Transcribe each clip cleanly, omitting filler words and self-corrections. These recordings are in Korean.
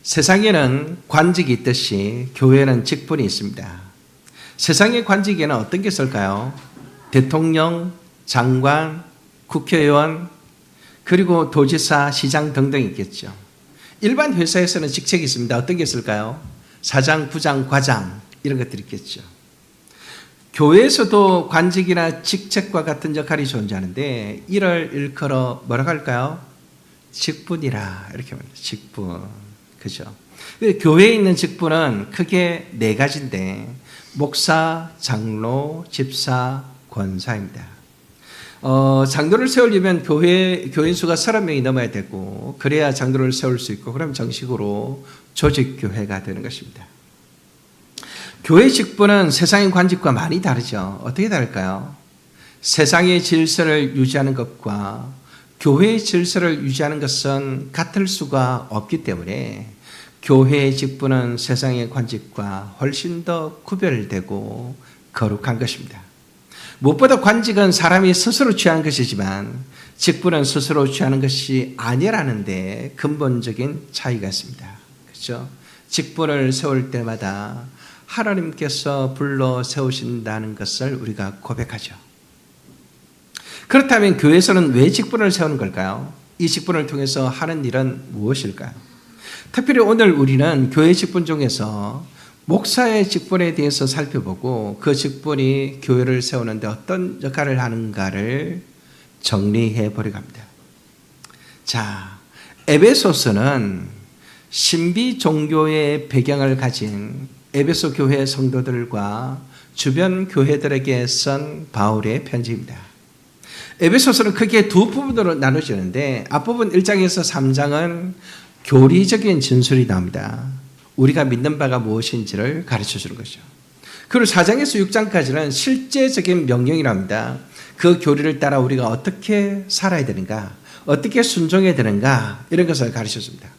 세상에는 관직이 있듯이 교회에는 직분이 있습니다. 세상의 관직에는 어떤 게 있을까요? 대통령, 장관, 국회의원, 그리고 도지사, 시장 등등 있겠죠. 일반 회사에서는 직책이 있습니다. 어떤 게 있을까요? 사장, 부장, 과장 이런 것들이 있겠죠. 교회에서도 관직이나 직책과 같은 역할이 존재하는데 이를 일컬어 뭐라고 할까요? 직분이라 이렇게 말합니다. 직분. 그죠? 교회에 있는 직분은 크게 네 가지인데 목사, 장로, 집사, 권사입니다. 장로를 세우려면 교인 수가 30명이 넘어야 되고 그래야 장로를 세울 수 있고 그럼 정식으로 조직교회가 되는 것입니다. 교회 직분은 세상의 관직과 많이 다르죠. 어떻게 다를까요? 세상의 질서를 유지하는 것과 교회의 질서를 유지하는 것은 같을 수가 없기 때문에 교회의 직분은 세상의 관직과 훨씬 더 구별되고 거룩한 것입니다. 무엇보다 관직은 사람이 스스로 취하는 것이지만 직분은 스스로 취하는 것이 아니라는 데 근본적인 차이가 있습니다. 그렇죠? 직분을 세울 때마다 하나님께서 불러 세우신다는 것을 우리가 고백하죠. 그렇다면 교회에서는 왜 직분을 세우는 걸까요? 이 직분을 통해서 하는 일은 무엇일까요? 특별히 오늘 우리는 교회 직분 중에서 목사의 직분에 대해서 살펴보고 그 직분이 교회를 세우는데 어떤 역할을 하는가를 정리해 보려고 합니다. 자, 에베소서는 신비 종교의 배경을 가진 에베소 교회 성도들과 주변 교회들에게 쓴 바울의 편지입니다. 에베소서는 크게 두 부분으로 나눠지는데 앞부분 1장에서 3장은 교리적인 진술이 나옵니다. 우리가 믿는 바가 무엇인지를 가르쳐 주는 것이죠. 그리고 4장에서 6장까지는 실제적인 명령이 나옵니다. 그 교리를 따라 우리가 어떻게 살아야 되는가, 어떻게 순종해야 되는가 이런 것을 가르쳐 줍니다.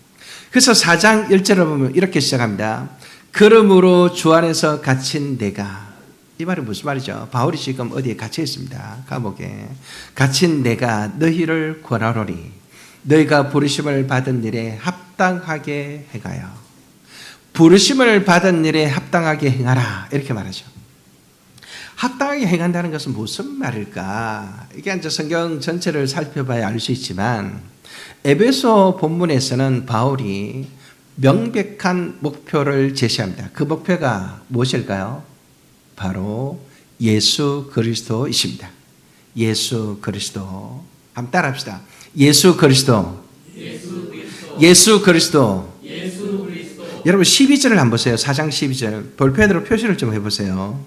그래서 4장 1절을 보면 이렇게 시작합니다. 그러므로 주 안에서 갇힌 내가, 이 말이 무슨 말이죠? 바울이 지금 어디에 갇혀 있습니다. 감옥에. 갇힌 내가 너희를 권하노니 너희가 부르심을 받은 일에 합당하게 행하여. 부르심을 받은 일에 합당하게 행하라 이렇게 말하죠. 합당하게 행한다는 것은 무슨 말일까? 이게 이제 성경 전체를 살펴봐야 알 수 있지만 에베소 본문에서는 바울이 명백한 목표를 제시합니다. 그 목표가 무엇일까요? 바로 예수 그리스도이십니다. 예수 그리스도. 한번 따라합시다. 예수 그리스도. 예수 그리스도. 여러분 12절을 한번 보세요. 4장 12절. 볼펜으로 표시를 좀 해보세요.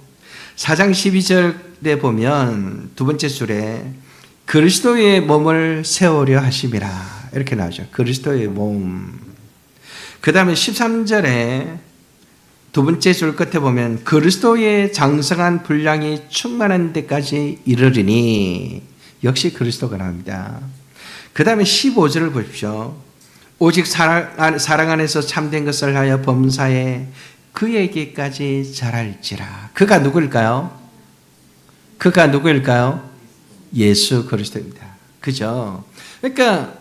4장 12절에 보면 두 번째 줄에 그리스도의 몸을 세우려 하심이라 이렇게 나오죠. 그리스도의 몸. 그 다음에 13절에 두 번째 줄 끝에 보면 그리스도의 장성한 분량이 충만한 데까지 이르리니 역시 그리스도가 나옵니다. 그 다음에 15절을 보십시오. 오직 사랑 안에서 참된 것을 하여 범사에 그에게까지 자랄지라. 그가 누구일까요? 그가 누구일까요? 예수 그리스도입니다. 그죠? 그러니까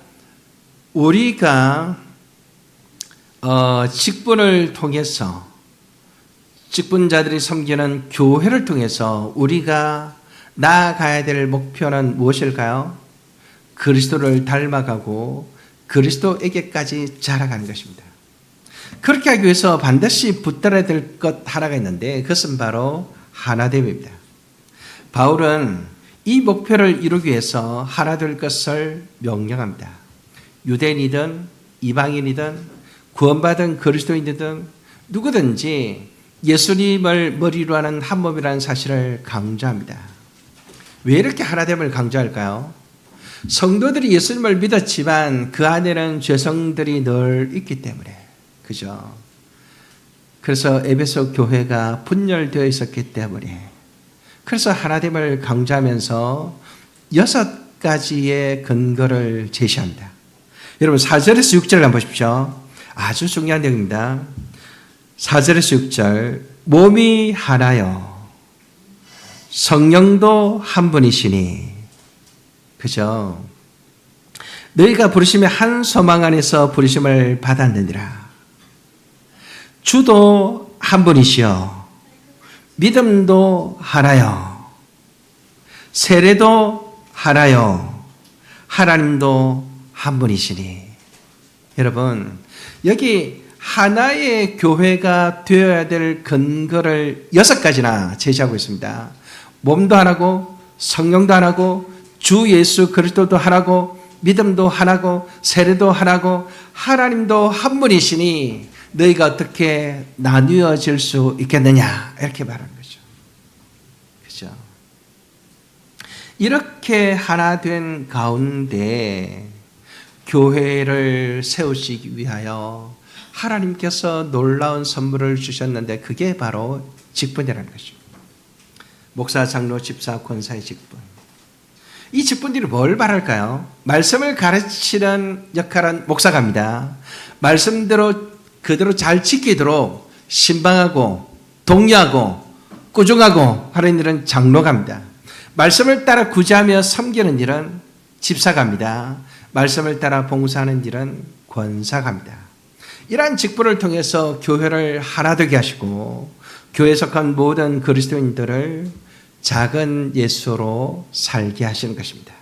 우리가 직분을 통해서 직분자들이 섬기는 교회를 통해서 우리가 나아가야 될 목표는 무엇일까요? 그리스도를 닮아가고 그리스도에게까지 자라가는 것입니다. 그렇게 하기 위해서 반드시 붙들어야 될 것 하나가 있는데 그것은 바로 하나됨입니다. 바울은 이 목표를 이루기 위해서 하나 될 것을 명령합니다. 유대인이든 이방인이든 구원받은 그리스도인이든 누구든지 예수님을 머리로 하는 한 몸이라는 사실을 강조합니다. 왜 이렇게 하나됨을 강조할까요? 성도들이 예수님을 믿었지만 그 안에는 죄성들이 늘 있기 때문에. 그죠? 그래서 에베소 교회가 분열되어 있었기 때문에. 그래서 하나됨을 강조하면서 6가지의 근거를 제시합니다. 여러분 4절에서 6절을 한번 보십시오. 아주 중요한 내용입니다. 4절에서 6절 몸이 하나요 성령도 한 분이시니. 그죠? 너희가 부르심의 한 소망 안에서 부르심을 받았느니라. 주도 한 분이시여 믿음도 하나요 세례도 하나요 하나님도 한 분이시니. 여러분 여기 하나의 교회가 되어야 될 근거를 6가지나 제시하고 있습니다. 몸도 하나고 성령도 하나고 주 예수 그리스도도 하나고 믿음도 하나고 세례도 하나고 하나님도 한 분이시니 너희가 어떻게 나뉘어질 수 있겠느냐 이렇게 말하는 거죠. 그렇죠? 이렇게 하나 된 가운데 교회를 세우시기 위하여 하나님께서 놀라운 선물을 주셨는데 그게 바로 직분이라는 것입니다. 목사, 장로, 집사, 권사의 직분. 이 직분들이 뭘 말할까요? 말씀을 가르치는 역할은 목사가 합니다. 말씀대로 그대로 잘 지키도록 신방하고 독려하고 꾸중하고 하는 일은 장로가 합니다. 말씀을 따라 구제하며 섬기는 일은 집사가 합니다. 말씀을 따라 봉사하는 일은 권사가 합니다. 이러한 직분을 통해서 교회를 하나 되게 하시고 교회에 속한 모든 그리스도인들을 작은 예수로 살게 하시는 것입니다.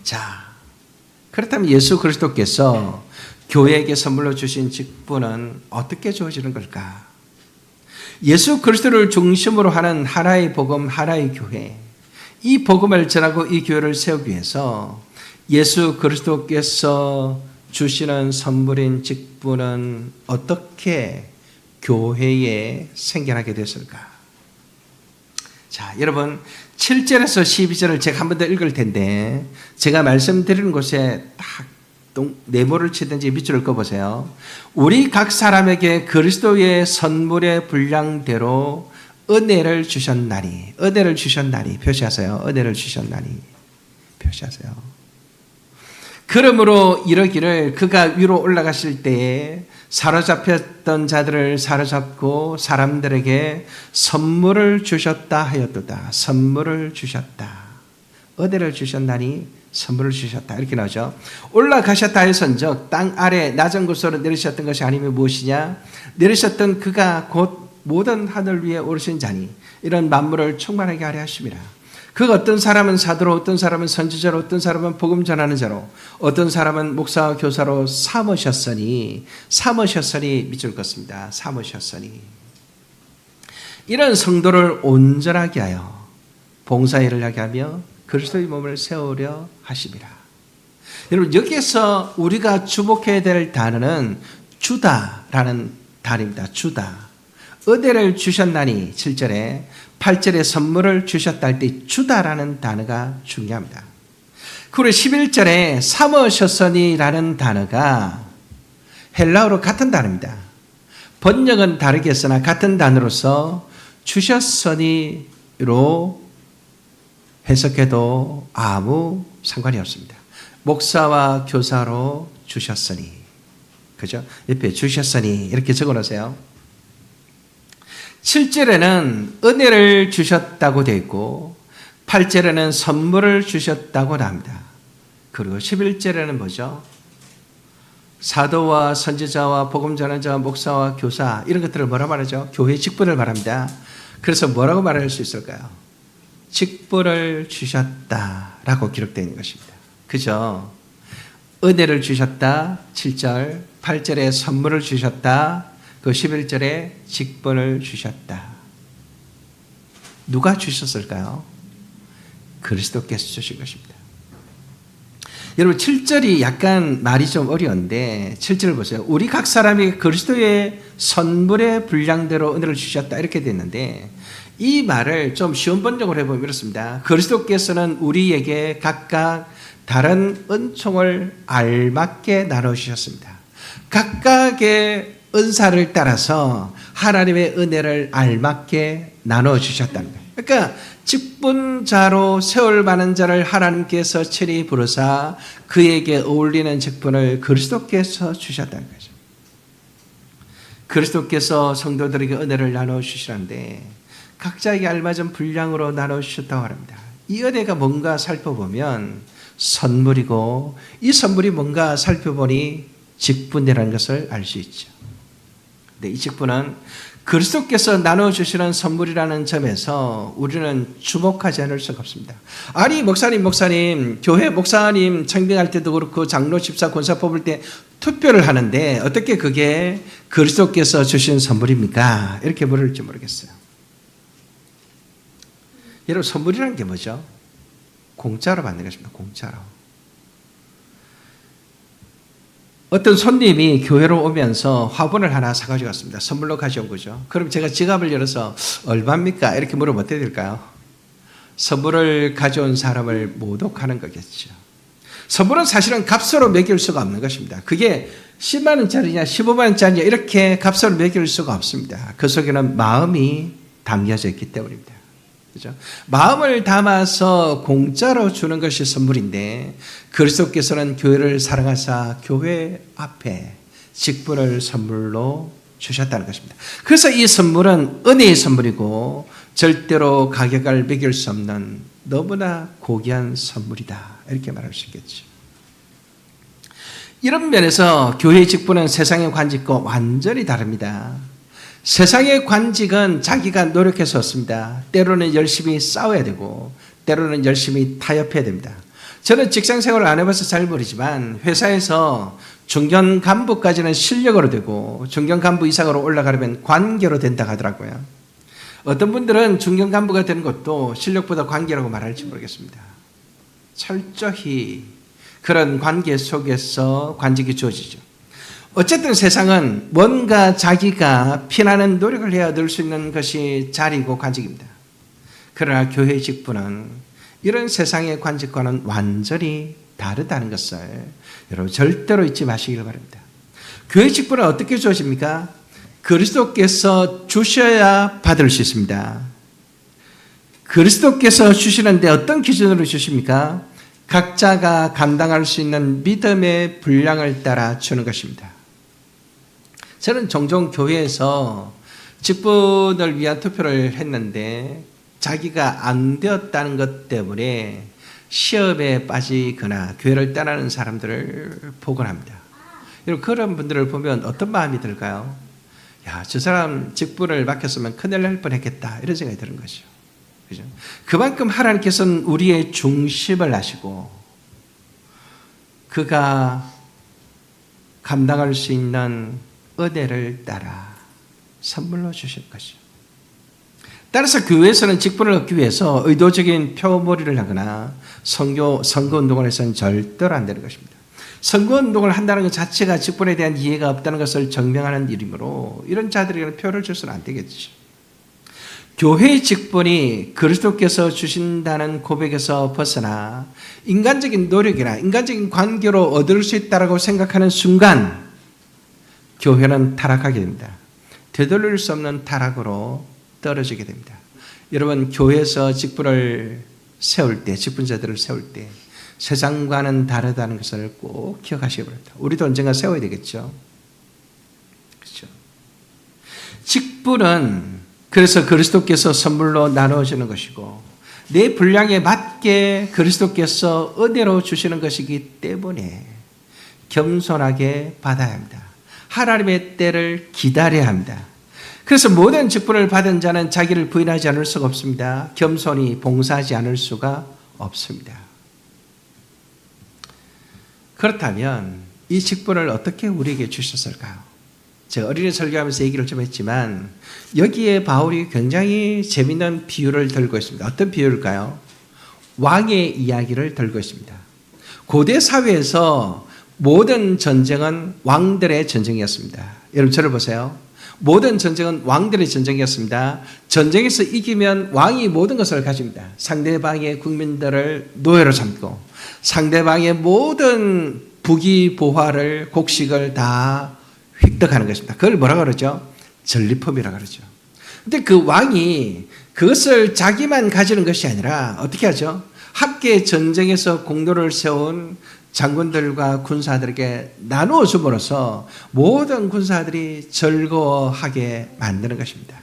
자, 그렇다면 예수 그리스도께서 교회에게 선물로 주신 직분은 어떻게 주어지는 걸까? 예수 그리스도를 중심으로 하는 하나의 복음, 하나의 교회. 이 복음을 전하고 이 교회를 세우기 위해서 예수 그리스도께서 주시는 선물인 직분은 어떻게 교회에 생겨나게 됐을까? 자, 여러분 7절에서 12절을 제가 한 번 더 읽을 텐데 제가 말씀드리는 곳에 딱 네모를 치든지 밑줄을 그어보세요. 우리 각 사람에게 그리스도의 선물의 분량대로 은혜를 주셨나니, 은혜를 주셨나니 표시하세요. 은혜를 주셨나니 표시하세요. 그러므로 이러기를 그가 위로 올라가실 때에 사로잡혔던 자들을 사로잡고 사람들에게 선물을 주셨다 하였도다. 선물을 주셨다. 은혜를 주셨나니 선물을 주셨다. 이렇게 나오죠. 올라가셨다 해선즉 땅 아래 낮은 곳으로 내리셨던 것이 아니면 무엇이냐? 내리셨던 그가 곧 모든 하늘 위에 오르신 자니 이런 만물을 충만하게 하려 하심이라. 그 어떤 사람은 사도로, 어떤 사람은 선지자로, 어떤 사람은 복음 전하는 자로, 어떤 사람은 목사와 교사로 삼으셨으니 밑줄 긋습니다. 삼으셨으니 이런 성도를 온전하게 하여 봉사일을 하게 하며 그리스도의 몸을 세우려 하심이라. 여러분 여기에서 우리가 주목해야 될 단어는 주다라는 단어입니다. 주다. 은혜를 주셨나니 7절에 8절에 선물을 주셨다 할 때 주다라는 단어가 중요합니다. 그리고 11절에 삼으셨으니라는 단어가 헬라어로 같은 단어입니다. 번역은 다르게 했으나 같은 단어로서 주셨으니로 해석해도 아무 상관이 없습니다. 목사와 교사로 주셨으니, 그죠? 옆에 주셨으니 이렇게 적어 놓으세요. 7절에는 은혜를 주셨다고 되어 있고 8절에는 선물을 주셨다고 나옵니다. 그리고 11절에는 뭐죠? 사도와 선지자와 복음 전하자와 목사와 교사 이런 것들을 뭐라고 말하죠? 교회 직분을 말합니다. 그래서 뭐라고 말할 수 있을까요? 직분을 주셨다라고 기록되어 있는 것입니다. 그죠? 은혜를 주셨다 7절, 8절에 선물을 주셨다, 그 11절에 직분을 주셨다. 누가 주셨을까요? 그리스도께서 주신 것입니다. 여러분 7절이 약간 말이 좀 어려운데 7절을 보세요. 우리 각 사람이 그리스도의 선물의 분량대로 은혜를 주셨다 이렇게 됐는데 이 말을 좀 쉬운 번역으로 해보면 이렇습니다. 그리스도께서는 우리에게 각각 다른 은총을 알맞게 나눠주셨습니다. 각각의 은사를 따라서 하나님의 은혜를 알맞게 나눠주셨다는 거예요. 그러니까 직분자로 세울 만한 자를 하나님께서 친히 부르사 그에게 어울리는 직분을 그리스도께서 주셨다는 거죠. 그리스도께서 성도들에게 은혜를 나눠주시는데 각자에게 알맞은 분량으로 나눠주셨다고 합니다. 이 은혜가 뭔가 살펴보면 선물이고 이 선물이 뭔가 살펴보니 직분이라는 것을 알 수 있죠. 근데 이 직분은 그리스도께서 나눠주시는 선물이라는 점에서 우리는 주목하지 않을 수가 없습니다. 아니 목사님 교회 목사님 청빙할 때도 그렇고 장로 집사 권사 뽑을 때 투표를 하는데 어떻게 그게 그리스도께서 주신 선물입니까? 이렇게 물을지 모르겠어요. 여러분 선물이라는 게 뭐죠? 공짜로 받는 것입니다. 공짜로. 어떤 손님이 교회로 오면서 화분을 하나 사가지고 왔습니다. 선물로 가져온 거죠. 그럼 제가 지갑을 열어서 얼마입니까? 이렇게 물으면 어떻게 될까요? 선물을 가져온 사람을 모독하는 거겠죠. 선물은 사실은 값으로 매길 수가 없는 것입니다. 그게 10만 원짜리냐 15만 원짜리냐 이렇게 값으로 매길 수가 없습니다. 그 속에는 마음이 담겨져 있기 때문입니다. 그죠? 마음을 담아서 공짜로 주는 것이 선물인데 그리스도께서는 교회를 사랑하사 교회 앞에 직분을 선물로 주셨다는 것입니다. 그래서 이 선물은 은혜의 선물이고 절대로 가격을 매길 수 없는 너무나 고귀한 선물이다. 이렇게 말할 수 있겠죠. 이런 면에서 교회의 직분은 세상의 관직과 완전히 다릅니다. 세상의 관직은 자기가 노력해서 얻습니다. 때로는 열심히 싸워야 되고 때로는 열심히 타협해야 됩니다. 저는 직장 생활을 안 해봐서 잘 모르지만 회사에서 중견 간부까지는 실력으로 되고 중견 간부 이상으로 올라가려면 관계로 된다고 하더라고요. 어떤 분들은 중견 간부가 되는 것도 실력보다 관계라고 말할지 모르겠습니다. 철저히 그런 관계 속에서 관직이 주어지죠. 어쨌든 세상은 뭔가 자기가 피나는 노력을 해야 얻을 수 있는 것이 자리고 관직입니다. 그러나 교회의 직분은 이런 세상의 관직과는 완전히 다르다는 것을 여러분 절대로 잊지 마시길 바랍니다. 교회 직분은 어떻게 주어집니까? 그리스도께서 주셔야 받을 수 있습니다. 그리스도께서 주시는데 어떤 기준으로 주십니까? 각자가 감당할 수 있는 믿음의 분량을 따라 주는 것입니다. 저는 종종 교회에서 직분을 위한 투표를 했는데 자기가 안 되었다는 것 때문에 시험에 빠지거나 교회를 떠나는 사람들을 보곤 합니다. 여러분 그런 분들을 보면 어떤 마음이 들까요? 야, 저 사람 직분을 맡겼으면 큰일 날 뻔했겠다 이런 생각이 드는 거죠. 그죠? 그만큼 하나님께서는 우리의 중심을 아시고 그가 감당할 수 있는 은혜를 따라 선물로 주실 것이죠. 따라서 교회에서는 직분을 얻기 위해서 의도적인 표몰이를 하거나 선거운동을 해서는 절대로 안 되는 것입니다. 선거운동을 한다는 것 자체가 직분에 대한 이해가 없다는 것을 증명하는 일이므로 이런 자들에게는 표를 줘서는 안 되겠죠. 교회의 직분이 그리스도께서 주신다는 고백에서 벗어나 인간적인 노력이나 인간적인 관계로 얻을 수 있다고 생각하는 순간 교회는 타락하게 됩니다. 되돌릴 수 없는 타락으로 떨어지게 됩니다. 여러분 교회에서 직분을 세울 때 직분자들을 세울 때 세상과는 다르다는 것을 꼭 기억하시기 바랍니다. 우리도 언젠가 세워야 되겠죠. 그렇죠. 직분은 그래서 그리스도께서 선물로 나누어지는 것이고 내 분량에 맞게 그리스도께서 은혜로 주시는 것이기 때문에 겸손하게 받아야 합니다. 하나님의 때를 기다려야 합니다. 그래서 모든 직분을 받은 자는 자기를 부인하지 않을 수가 없습니다. 겸손히 봉사하지 않을 수가 없습니다. 그렇다면 이 직분을 어떻게 우리에게 주셨을까요? 제가 어린이 설교하면서 얘기를 좀 했지만 여기에 바울이 굉장히 재미있는 비유를 들고 있습니다. 어떤 비유일까요? 왕의 이야기를 들고 있습니다. 고대 사회에서 모든 전쟁은 왕들의 전쟁이었습니다. 여러분 저를 보세요. 모든 전쟁은 왕들의 전쟁이었습니다. 전쟁에서 이기면 왕이 모든 것을 가집니다. 상대방의 국민들을 노예로 삼고 상대방의 모든 부귀 보화를 곡식을 다 획득하는 것입니다. 그걸 뭐라고 그러죠? 전리품이라고 그러죠. 근데 그 왕이 그것을 자기만 가지는 것이 아니라 어떻게 하죠? 함께 전쟁에서 공로를 세운 장군들과 군사들에게 나누어 줌으로써 모든 군사들이 즐거워하게 만드는 것입니다.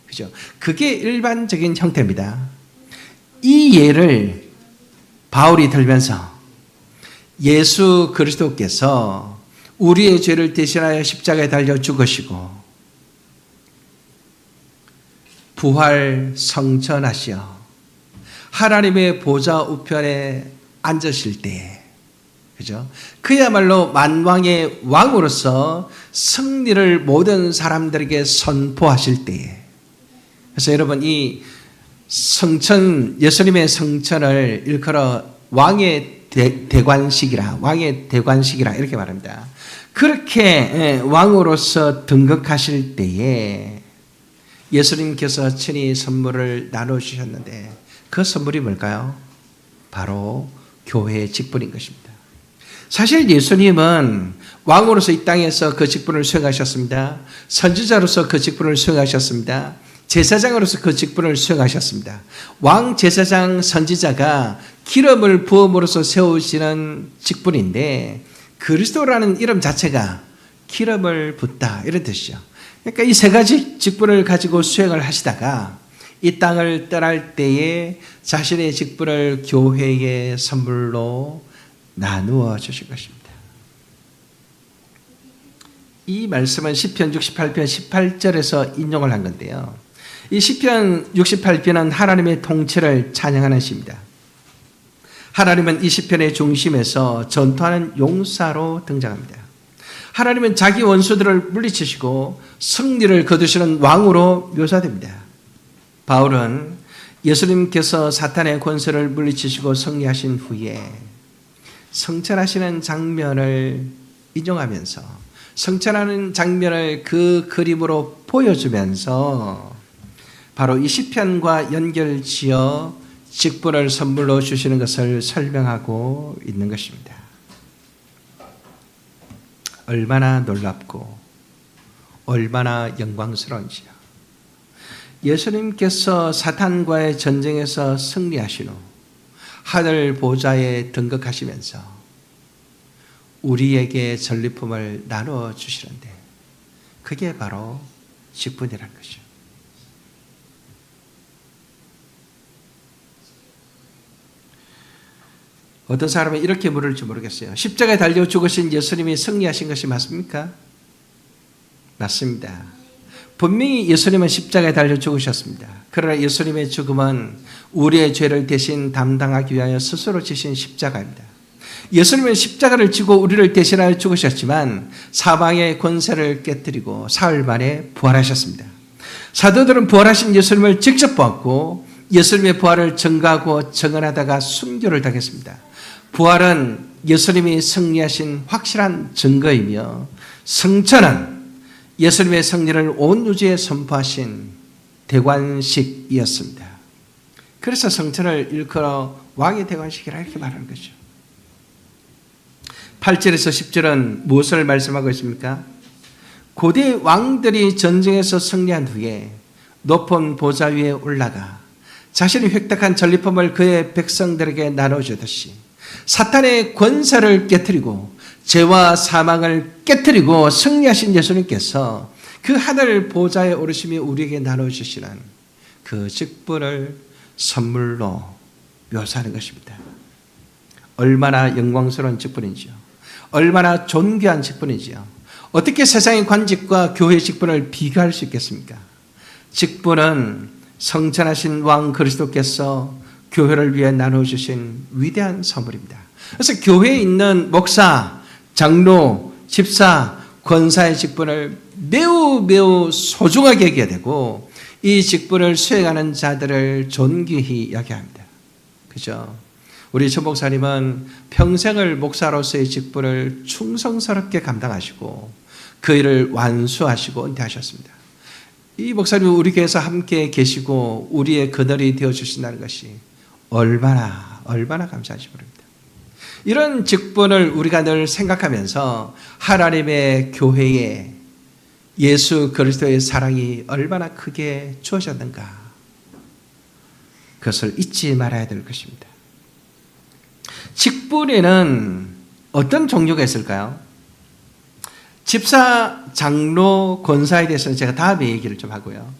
그죠? 그게 일반적인 형태입니다. 이 예를 바울이 들면서 예수 그리스도께서 우리의 죄를 대신하여 십자가에 달려 죽으시고 부활 성천하시어 하나님의 보좌 우편에 앉으실 때, 그죠? 그야말로 만왕의 왕으로서 승리를 모든 사람들에게 선포하실 때에, 그래서 여러분 이 성천, 예수님의 성천을 일컬어 왕의 대관식이라, 왕의 대관식이라 이렇게 말합니다. 그렇게 왕으로서 등극하실 때에 예수님께서 친히 선물을 나눠주셨는데 그 선물이 뭘까요? 바로 교회의 직분인 것입니다. 사실 예수님은 왕으로서 이 땅에서 그 직분을 수행하셨습니다. 선지자로서 그 직분을 수행하셨습니다. 제사장으로서 그 직분을 수행하셨습니다. 왕, 제사장, 선지자가 기름을 부음으로써 세우시는 직분인데 그리스도라는 이름 자체가 기름을 붓다 이런 뜻이죠. 그러니까 이 세 가지 직분을 가지고 수행을 하시다가 이 땅을 떠날 때에 자신의 직분을 교회에 선물로 나누어 주신 것입니다. 이 말씀은 시편 68편 18절에서 인용을 한 건데요. 이 시편 68편은 하나님의 통치를 찬양하는 시입니다. 하나님은 이 시편의 중심에서 전투하는 용사로 등장합니다. 하나님은 자기 원수들을 물리치시고 승리를 거두시는 왕으로 묘사됩니다. 바울은 예수님께서 사탄의 권세를 물리치시고 승리하신 후에 성천하시는 장면을 인용하면서 성천하는 장면을 그 그림으로 보여주면서 바로 이 시편과 연결지어 직분을 선물로 주시는 것을 설명하고 있는 것입니다. 얼마나 놀랍고 얼마나 영광스러운지요. 예수님께서 사탄과의 전쟁에서 승리하신 후 하늘 보좌에 등극하시면서 우리에게 전리품을 나누어 주시는데 그게 바로 직분이라는 것이죠. 어떤 사람은 이렇게 물을지 모르겠어요. 십자가에 달려 죽으신 예수님이 승리하신 것이 맞습니까? 맞습니다. 분명히 예수님은 십자가에 달려 죽으셨습니다. 그러나 예수님의 죽음은 우리의 죄를 대신 담당하기 위하여 스스로 지신 십자가입니다. 예수님은 십자가를 지고 우리를 대신하여 죽으셨지만 사방의 권세를 깨뜨리고 사흘 만에 부활하셨습니다. 사도들은 부활하신 예수님을 직접 보았고 예수님의 부활을 증거하고 증언하다가 순교를 당했습니다. 부활은 예수님이 승리하신 확실한 증거이며 성천은 예수님의 승리를 온 우주에 선포하신 대관식이었습니다. 그래서 성천을 일컬어 왕의 대관식이라 이렇게 말하는 거죠. 8절에서 10절은 무엇을 말씀하고 있습니까? 고대 왕들이 전쟁에서 승리한 후에 높은 보좌 위에 올라가 자신이 획득한 전리품을 그의 백성들에게 나눠주듯이 사탄의 권세를 깨뜨리고 죄와 사망을 깨뜨리고 승리하신 예수님께서 그 하늘 보좌에 오르심이 우리에게 나눠주시는 그 직분을 선물로 묘사하는 것입니다. 얼마나 영광스러운 직분인지요. 얼마나 존귀한 직분이지요. 어떻게 세상의 관직과 교회의 직분을 비교할 수 있겠습니까? 직분은 성천하신 왕 그리스도께서 교회를 위해 나눠주신 위대한 선물입니다. 그래서 교회에 있는 목사, 장로, 집사, 권사의 직분을 매우 소중하게 여겨야 되고 이 직분을 수행하는 자들을 존귀히 여겨야 합니다. 그죠? 우리 전 목사님은 평생을 목사로서의 직분을 충성스럽게 감당하시고 그 일을 완수하시고 은퇴하셨습니다. 이 목사님이 우리 교회에서 함께 계시고 우리의 그늘이 되어주신다는 것이 얼마나 감사한지 모릅니다. 이런 직분을 우리가 늘 생각하면서 하나님의 교회에 예수 그리스도의 사랑이 얼마나 크게 주어졌는가 그것을 잊지 말아야 될 것입니다. 직분에는 어떤 종류가 있을까요? 집사, 장로, 권사에 대해서는 제가 다음에 얘기를 좀 하고요.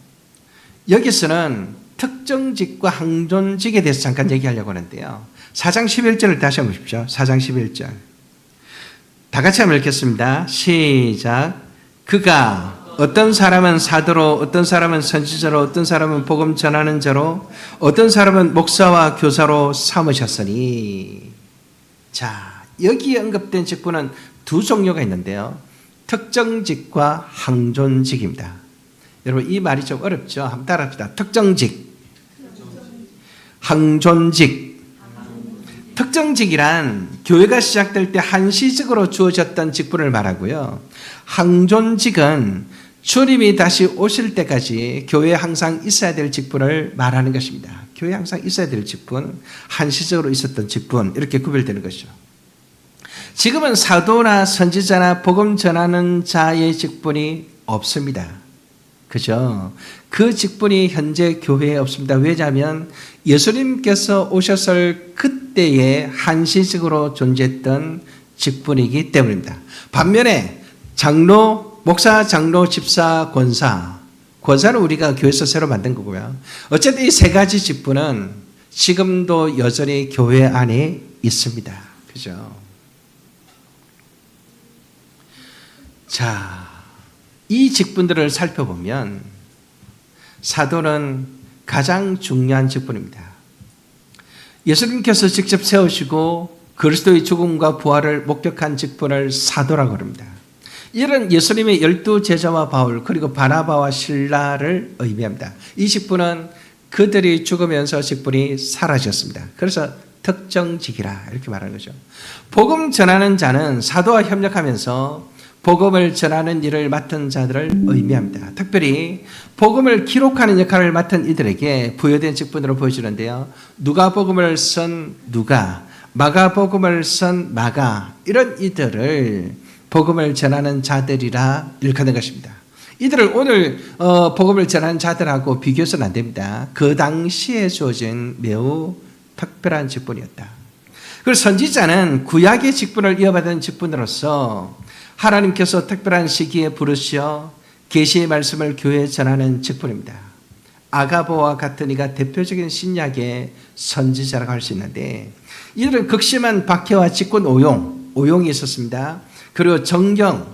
여기서는 특정직과 항존직에 대해서 잠깐 얘기하려고 하는데요. 4장 11절을 다시 한번 보십시오. 4장 11절. 다 같이 한번 읽겠습니다. 시작. 그가 어떤 사람은 사도로, 어떤 사람은 선지자로, 어떤 사람은 복음 전하는 자로, 어떤 사람은 목사와 교사로 삼으셨으니. 자, 여기에 언급된 직분은 두 종류가 있는데요. 특정직과 항존직입니다. 여러분, 이 말이 좀 어렵죠? 한번 따라합시다. 특정직, 항존직. 특정직이란 교회가 시작될 때 한시적으로 주어졌던 직분을 말하고요. 항존직은 주님이 다시 오실 때까지 교회에 항상 있어야 될 직분을 말하는 것입니다. 교회에 항상 있어야 될 직분, 한시적으로 있었던 직분, 이렇게 구별되는 것이죠. 지금은 사도나 선지자나 복음 전하는 자의 직분이 없습니다. 그죠? 그 직분이 현재 교회에 없습니다. 왜냐하면 예수님께서 오셨을 그때에 한시적으로 존재했던 직분이기 때문입니다. 반면에 장로, 목사, 장로, 집사, 권사는 우리가 교회에서 새로 만든 거고요. 어쨌든 이 세 가지 직분은 지금도 여전히 교회 안에 있습니다. 그죠? 자, 이 직분들을 살펴보면 사도는 가장 중요한 직분입니다. 예수님께서 직접 세우시고 그리스도의 죽음과 부활을 목격한 직분을 사도라고 합니다. 이런 예수님의 12 제자와 바울 그리고 바나바와 실라를 의미합니다. 이 직분은 그들이 죽으면서 직분이 사라졌습니다. 그래서 특정직이라 이렇게 말하는 거죠. 복음 전하는 자는 사도와 협력하면서 복음을 전하는 일을 맡은 자들을 의미합니다. 특별히 복음을 기록하는 역할을 맡은 이들에게 부여된 직분으로 보여주는데요. 누가복음을 쓴 누가, 마가복음을 쓴 마가, 이런 이들을 복음을 전하는 자들이라 일컫는 것입니다. 이들을 오늘 복음을 전하는 자들하고 비교해서는 안 됩니다. 그 당시에 주어진 매우 특별한 직분이었다. 그리고 선지자는 구약의 직분을 이어받은 직분으로서 하나님께서 특별한 시기에 부르시어 계시의 말씀을 교회에 전하는 직분입니다. 아가보와 같은 이가 대표적인 신약의 선지자라고 할 수 있는데 이들은 극심한 박해와 직분 오용이 있었습니다. 그리고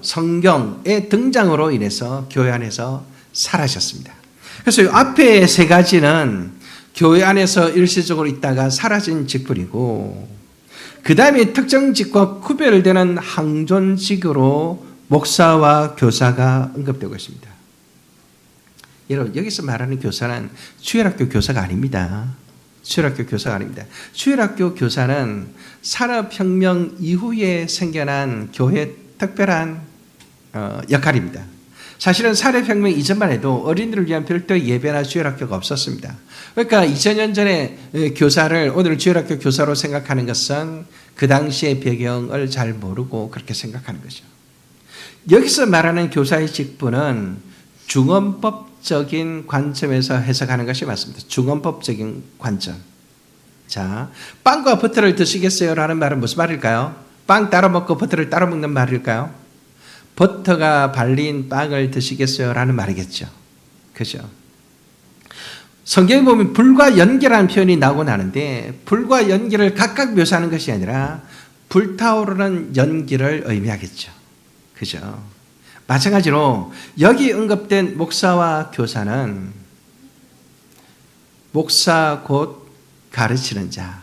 성경의 등장으로 인해서 교회 안에서 사라졌습니다. 그래서 앞에 세 가지는 교회 안에서 일시적으로 있다가 사라진 직분이고 그 다음에 특정직과 구별되는 항존직으로 목사와 교사가 언급되고 있습니다. 여러분, 여기서 말하는 교사는 주일학교 교사가 아닙니다. 주일학교 교사가 아닙니다. 주일학교 교사는 산업혁명 이후에 생겨난 교회의 특별한 역할입니다. 사실은 산업혁명 이전만 해도 어린이를 위한 별도의 예배나 주일학교가 없었습니다. 그러니까 2000년 전에 교사를 오늘 주일학교 교사로 생각하는 것은 그 당시의 배경을 잘 모르고 그렇게 생각하는 거죠. 여기서 말하는 교사의 직분은 중언법적인 관점에서 해석하는 것이 맞습니다. 중언법적인 관점. 자, 빵과 버터를 드시겠어요? 라는 말은 무슨 말일까요? 빵 따로 먹고 버터를 따로 먹는 말일까요? 버터가 발린 빵을 드시겠어요? 라는 말이겠죠. 그죠? 성경에 보면 불과 연기라는 표현이 나오고 나는데 불과 연기를 각각 묘사하는 것이 아니라 불타오르는 연기를 의미하겠죠. 그죠? 마찬가지로 여기 언급된 목사와 교사는 목사 곧 가르치는 자,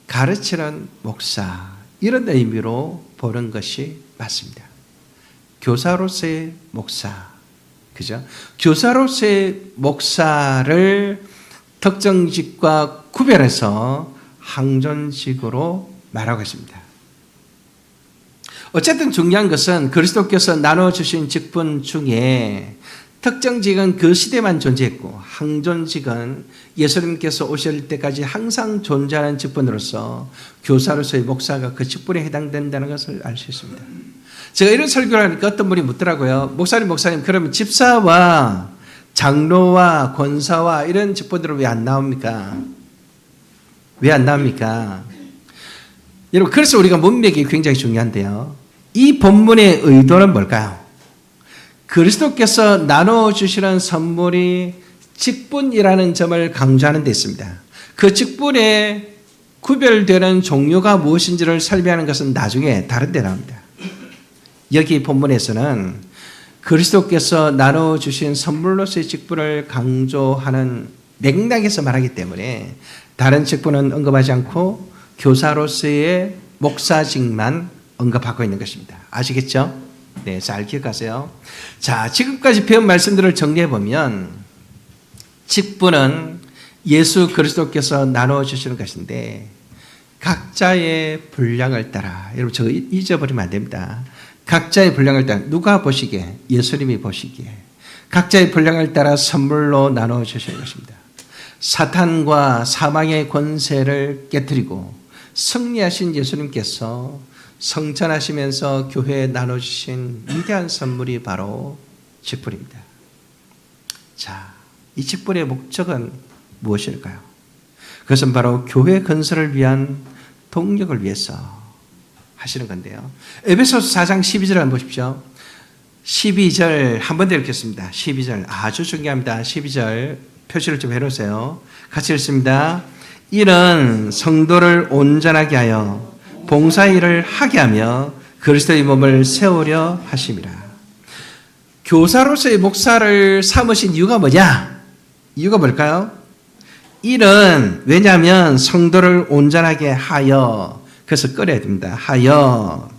가르치는 목사 이런 의미로 보는 것이 맞습니다. 교사로서의 목사, 그죠? 교사로서의 목사를 특정직과 구별해서 항존직으로 말하고 있습니다. 어쨌든 중요한 것은 그리스도께서 나눠주신 직분 중에 특정직은 그 시대만 존재했고 항존직은 예수님께서 오실 때까지 항상 존재하는 직분으로서 교사로서의 목사가 그 직분에 해당된다는 것을 알 수 있습니다. 제가 이런 설교를 하니까 어떤 분이 묻더라고요. 목사님 그러면 집사와 장로와 권사와 이런 직분들은 왜 안 나옵니까? 왜 안 나옵니까? 여러분, 그래서 우리가 문맥이 굉장히 중요한데요. 이 본문의 의도는 뭘까요? 그리스도께서 나눠주시는 선물이 직분이라는 점을 강조하는 데 있습니다. 그 직분에 구별되는 종류가 무엇인지를 설명하는 것은 나중에 다른 데 나옵니다. 여기 본문에서는 그리스도께서 나눠주신 선물로서의 직분을 강조하는 맥락에서 말하기 때문에 다른 직분은 언급하지 않고 교사로서의 목사직만 언급하고 있는 것입니다. 아시겠죠? 네, 잘 기억하세요. 자, 지금까지 배운 말씀들을 정리해보면 직분은 예수 그리스도께서 나눠주시는 것인데 각자의 분량을 따라, 여러분 저거 잊어버리면 안 됩니다. 각자의 분량을 따라, 누가 보시기에? 예수님이 보시기에 각자의 분량을 따라 선물로 나눠주시는 것입니다. 사탄과 사망의 권세를 깨뜨리고 승리하신 예수님께서 성전하시면서 교회에 나눠주신 위대한 선물이 바로 직분입니다. 자, 이 직분의 목적은 무엇일까요? 그것은 바로 교회 건설을 위한 동력을 위해서 하시는 건데요. 에베소서 4장 12절 한번 보십시오. 12절 한 번 더 읽겠습니다. 12절 아주 중요합니다. 12절 표시를 좀 해놓으세요. 같이 읽습니다. 이는 성도를 온전하게 하여 봉사일을 하게 하며 그리스도의 몸을 세우려 하심이라. 교사로서의 목사를 삼으신 이유가 뭐냐? 이유가 뭘까요? 일은 왜냐하면 성도를 온전하게 하여, 그래서 끌어야 됩니다. 하여.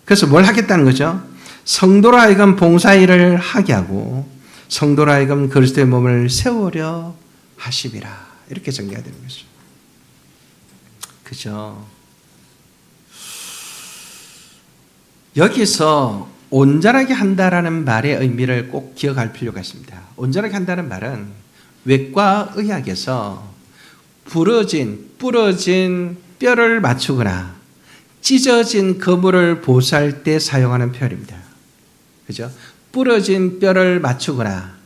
그래서 뭘 하겠다는 거죠? 성도로 하여금 봉사일을 하게 하고 성도로 하여금 그리스도의 몸을 세우려 하심이라. 이렇게 정리가 되는 거죠. 그죠? 여기서 온전하게 한다라는 말의 의미를 꼭 기억할 필요가 있습니다. 온전하게 한다는 말은 외과 의학에서 부러진 뼈를 맞추거나 찢어진 거물을 보수할 때 사용하는 표현입니다. 그죠? 부러진 뼈를 맞추거나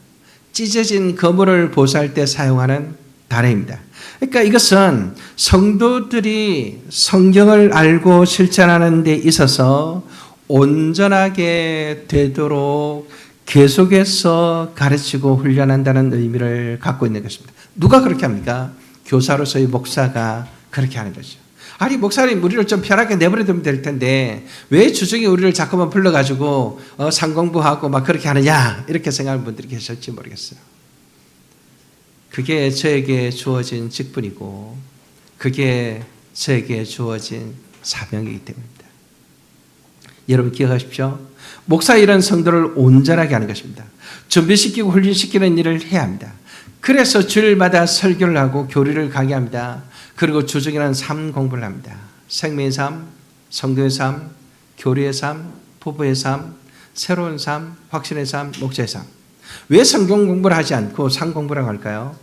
찢어진 거물을 보수할 때 사용하는 단어입니다. 그러니까 이것은 성도들이 성경을 알고 실천하는 데 있어서 온전하게 되도록 계속해서 가르치고 훈련한다는 의미를 갖고 있는 것입니다. 누가 그렇게 합니까? 교사로서의 목사가 그렇게 하는 거죠. 아니, 목사님 우리를 좀 편하게 내버려두면 될 텐데 왜 주중에 우리를 자꾸만 불러가지고 상공부하고 막 그렇게 하느냐, 이렇게 생각하는 분들이 계실지 모르겠어요. 그게 저에게 주어진 직분이고 그게 저에게 주어진 사명이기 때문입니다. 여러분 기억하십시오. 목사 일은 성도를 온전하게 하는 것입니다. 준비시키고 훈련시키는 일을 해야 합니다. 그래서 주일마다 설교를 하고 교리를 강의합니다. 그리고 주중에는 삶 공부를 합니다. 생명의 삶, 성도의 삶, 교리의 삶, 부부의 삶, 새로운 삶, 확신의 삶, 목자의 삶. 왜 성경 공부를 하지 않고 삶 공부라고 할까요?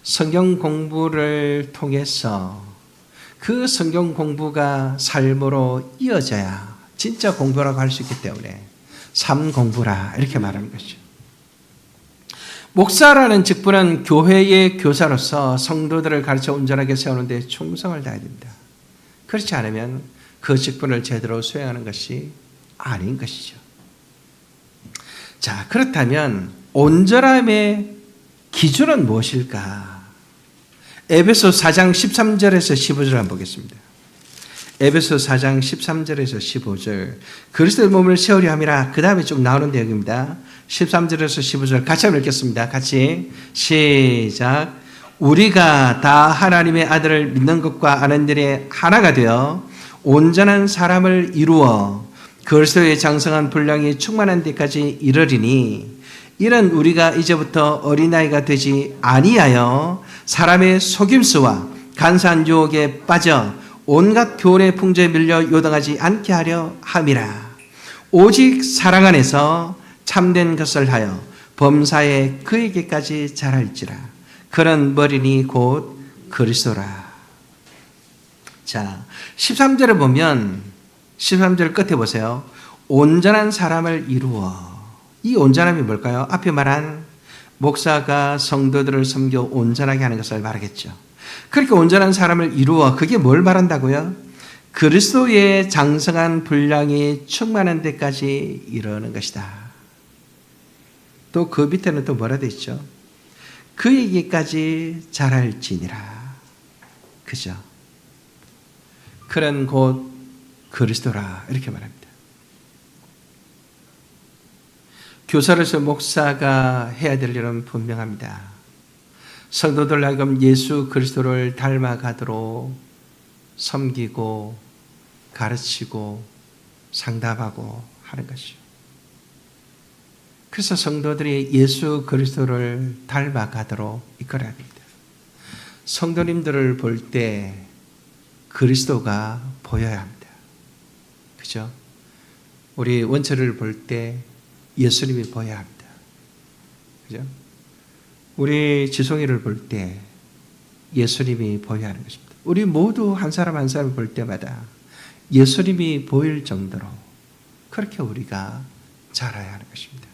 성경 공부를 통해서 그 성경 공부가 삶으로 이어져야 진짜 공부라고 할 수 있기 때문에 삶 공부라 이렇게 말하는 것이죠. 목사라는 직분은 교회의 교사로서 성도들을 가르쳐 온전하게 세우는 데 충성을 다해야 됩니다. 그렇지 않으면 그 직분을 제대로 수행하는 것이 아닌 것이죠. 자, 그렇다면 온전함의 기준은 무엇일까? 에베소 4장 13절에서 15절 한번 보겠습니다. 에베소 4장 13절에서 15절 그리스도의 몸을 세우려 함이라. 그 다음에 좀 나오는 내용입니다. 13절에서 15절 같이 한번 읽겠습니다. 같이 시작. 우리가 다 하나님의 아들을 믿는 것과 아는 일에 하나가 되어 온전한 사람을 이루어 그리스도의 장성한 분량이 충만한 데까지 이르리니 이는 우리가 이제부터 어린아이가 되지 아니하여 사람의 속임수와 간사한 유혹에 빠져 온갖 교훈의 풍조에 밀려 요동하지 않게 하려 함이라. 오직 사랑 안에서 참된 것을 하여 범사에 그에게까지 자랄지라. 그는 머리니 곧 그리스도라. 자, 13절을 보면 13절 끝에 보세요. 온전한 사람을 이루어. 이 온전함이 뭘까요? 앞에 말한 목사가 성도들을 섬겨 온전하게 하는 것을 말하겠죠. 그렇게 온전한 사람을 이루어, 그게 뭘 말한다고요? 그리스도의 장성한 분량이 충만한 데까지 이르는 것이다. 또 그 밑에는 또 뭐라 되어 있죠? 그에게까지 자랄지니라. 그죠? 그는 곧 그리스도라. 이렇게 말합니다. 교사로서 목사가 해야 될 일은 분명합니다. 성도들 하여금 예수 그리스도를 닮아가도록 섬기고 가르치고 상담하고 하는 것이죠. 그래서 성도들이 예수 그리스도를 닮아가도록 이끌어야 합니다. 성도님들을 볼 때 그리스도가 보여야 합니다. 그죠? 우리 원처를 볼 때 예수님이 보여야 합니다. 그죠? 우리 지송이를 볼 때 예수님이 보여야 하는 것입니다. 우리 모두 한 사람 한 사람을 볼 때마다 예수님이 보일 정도로 그렇게 우리가 자라야 하는 것입니다.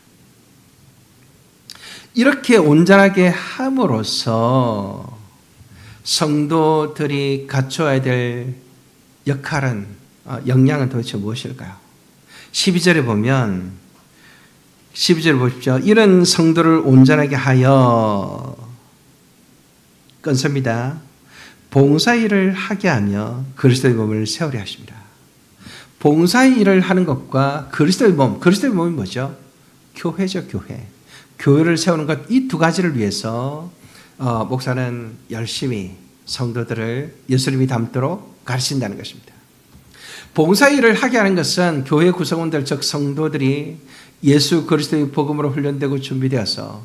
이렇게 온전하게 함으로써 성도들이 갖춰야 될 역할은, 역량은 도대체 무엇일까요? 12절에 보면, 12절 보십시오. 이런 성도를 온전하게 하여, 건섭니다. 봉사일을 하게 하며 그리스도의 몸을 세우려 하십니다. 봉사일을 하는 것과 그리스도의 몸이 뭐죠? 교회죠, 교회. 교회를 세우는 것, 이 두 가지를 위해서 목사는 열심히 성도들을 예수님이 닮도록 가르친다는 것입니다. 봉사일을 하게 하는 것은 교회 구성원들, 즉 성도들이 예수 그리스도의 복음으로 훈련되고 준비되어서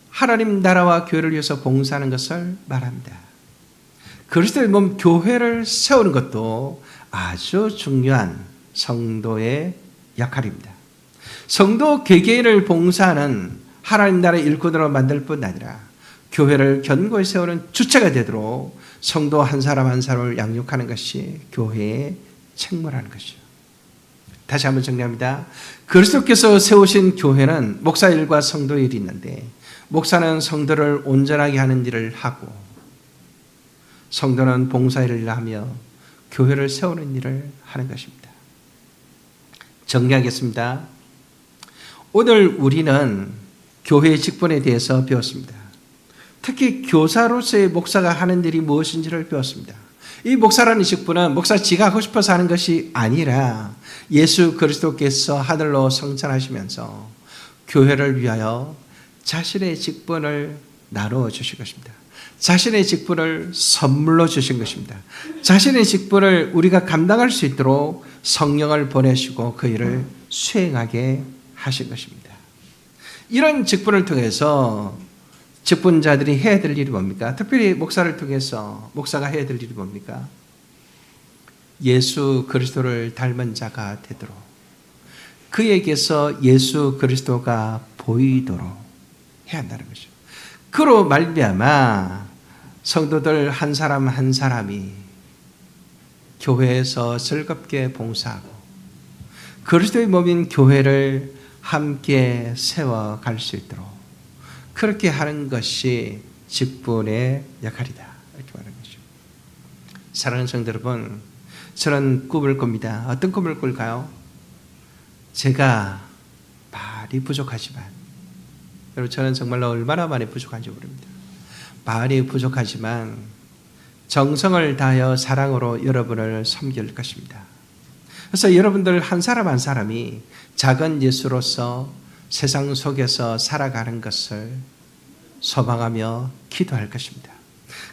하나님 나라와 교회를 위해서 봉사하는 것을 말합니다. 그리스도의 몸 교회를 세우는 것도 아주 중요한 성도의 역할입니다. 성도 개개인을 봉사하는 하나님 나라의 일꾼으로 만들 뿐 아니라 교회를 견고히 세우는 주체가 되도록 성도 한 사람 한 사람을 양육하는 것이 교회의 책무라는 것이죠. 다시 한번 정리합니다. 그리스도께서 세우신 교회는 목사일과 성도일이 있는데 목사는 성도를 온전하게 하는 일을 하고 성도는 봉사일을 하며 교회를 세우는 일을 하는 것입니다. 정리하겠습니다. 오늘 우리는 교회의 직분에 대해서 배웠습니다. 특히 교사로서의 목사가 하는 일이 무엇인지를 배웠습니다. 이 목사라는 직분은 목사 지가 하고 싶어서 하는 것이 아니라 예수 그리스도께서 하늘로 성찬하시면서 교회를 위하여 자신의 직분을 나누어 주신 것입니다. 자신의 직분을 선물로 주신 것입니다. 자신의 직분을 우리가 감당할 수 있도록 성령을 보내시고 그 일을 수행하게 하신 것입니다. 이런 직분을 통해서 직분자들이 해야 될 일이 뭡니까? 특별히 목사를 통해서 목사가 해야 될 일이 뭡니까? 예수 그리스도를 닮은 자가 되도록 그에게서 예수 그리스도가 보이도록 해야 한다는 것이죠. 그로 말미암아 성도들 한 사람 한 사람이 교회에서 즐겁게 봉사하고 그리스도의 몸인 교회를 함께 세워갈 수 있도록 그렇게 하는 것이 직분의 역할이다. 이렇게 말하는 거죠. 사랑하는 성도 여러분, 저는 꿈을 꿉니다. 어떤 꿈을 꿀까요? 제가 말이 부족하지만, 여러분 저는 정말로 얼마나 많이 부족한지 모릅니다. 말이 부족하지만 정성을 다하여 사랑으로 여러분을 섬길 것입니다. 그래서 여러분들 한 사람 한 사람이 작은 예수로서 세상 속에서 살아가는 것을 소망하며 기도할 것입니다.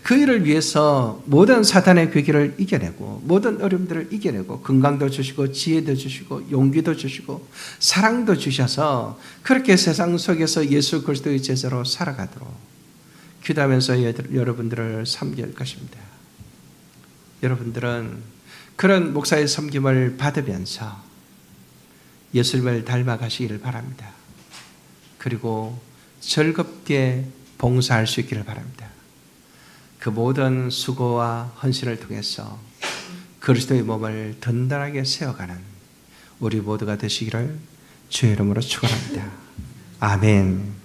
그 일을 위해서 모든 사탄의 괴기를 이겨내고 모든 어려움들을 이겨내고 건강도 주시고 지혜도 주시고 용기도 주시고 사랑도 주셔서 그렇게 세상 속에서 예수 그리스도의 제자로 살아가도록 기도하면서 여러분들을 섬길 것입니다. 여러분들은 그런 목사의 섬김을 받으면서 예수님을 닮아가시기를 바랍니다. 그리고 즐겁게 봉사할 수 있기를 바랍니다. 그 모든 수고와 헌신을 통해서 그리스도의 몸을 든든하게 세워가는 우리 모두가 되시기를 주의 이름으로 축원합니다. 아멘.